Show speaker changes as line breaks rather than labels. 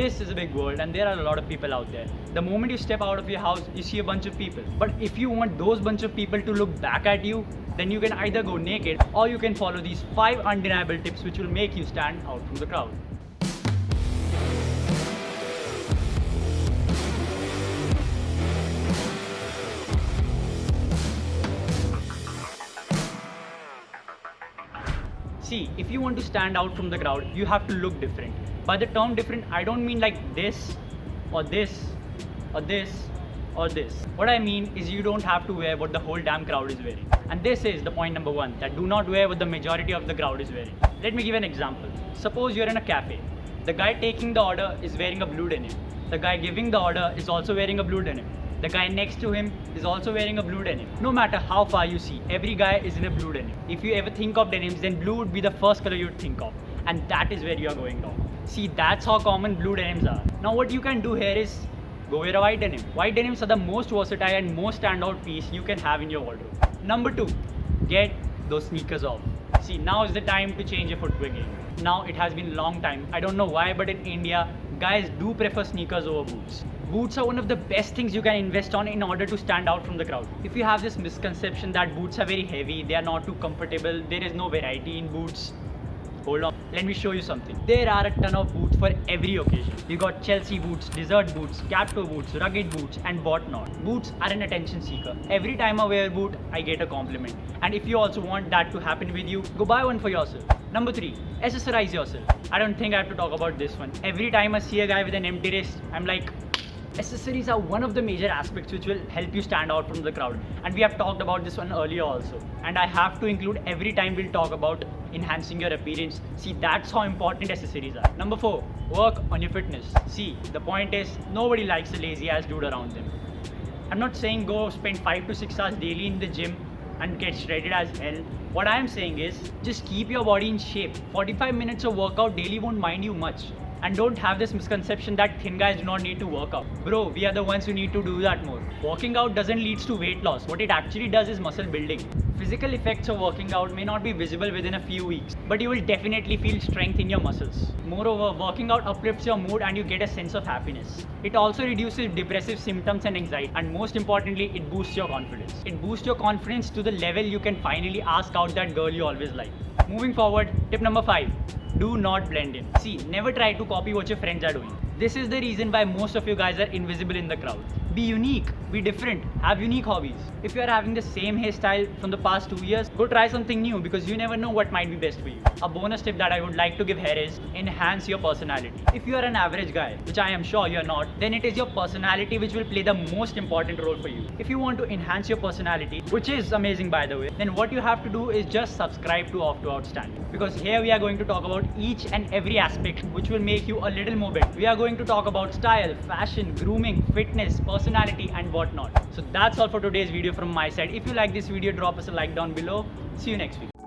this is a big world and there are a lot of people out there. The moment you step out of your house, you see a bunch of people. But if you want those bunch of people to look back at you, then you can either go naked or you can follow these 5 undeniable tips which will make you stand out from the crowd. See, if you want to stand out from the crowd, you have to look different. By the term different, I don't mean like this or this or this or this. What I mean is you don't have to wear what the whole damn crowd is wearing. And this is the point number 1, that do not wear what the majority of the crowd is wearing. Let me give an example. Suppose you're in a cafe. The guy taking the order is wearing a blue denim. The guy giving the order is also wearing a blue denim. The guy next to him is also wearing a blue denim. No matter how far you see, every guy is in a blue denim. If you ever think of denims, then blue would be the first color you'd think of. And that is where you are going wrong. See, that's how common blue denims are. Now what you can do here is go wear a white denim. White denims are the most versatile and most standout piece you can have in your wardrobe. Number 2, get those sneakers off. See, now is the time to change your footwear game. Now it has been a long time. I don't know why, but in India, guys do prefer sneakers over boots. Boots are one of the best things you can invest on in order to stand out from the crowd. If you have this misconception that boots are very heavy, they are not too comfortable, there is no variety in boots, hold on, let me show you something. There are a ton of boots for every occasion. You got Chelsea boots, desert boots, cap toe boots, rugged boots and whatnot. Boots are an attention seeker. Every time I wear a boot, I get a compliment. And if you also want that to happen with you, go buy one for yourself. Number 3, accessorize yourself. I don't think I have to talk about this one. Every time I see a guy with an empty wrist, I'm like, accessories are one of the major aspects which will help you stand out from the crowd. And we have talked about this one earlier also. And I have to include every time we'll talk about enhancing your appearance. See, that's how important accessories are. Number 4, work on your fitness. See, the point is, nobody likes a lazy ass dude around them. I'm not saying go spend 5 to 6 hours daily in the gym and get shredded as hell. What I am saying is, just keep your body in shape. 45 minutes of workout daily won't mind you much. And don't have this misconception that thin guys do not need to work out. Bro, we are the ones who need to do that more. Working out doesn't lead to weight loss. What it actually does is muscle building. Physical effects of working out may not be visible within a few weeks, but you will definitely feel strength in your muscles. Moreover, working out uplifts your mood and you get a sense of happiness. It also reduces depressive symptoms and anxiety, and most importantly, it boosts your confidence. It boosts your confidence to the level you can finally ask out that girl you always like. Moving forward, tip number 5. Do not blend in. See, never try to copy what your friends are doing. This is the reason why most of you guys are invisible in the crowd. Be unique, be different, have unique hobbies. If you are having the same hairstyle from the past 2 years, go try something new because you never know what might be best for you. A bonus tip that I would like to give here is enhance your personality. If you are an average guy, which I am sure you are not, then it is your personality which will play the most important role for you. If you want to enhance your personality, which is amazing by the way, then what you have to do is just subscribe to Off to Outstanding. Because here we are going to talk about each and every aspect which will make you a little more better. We are going to talk about style, fashion, grooming, fitness, personality and whatnot. So that's all for today's video from my side. If you like this video, drop us a like down below. See you next week.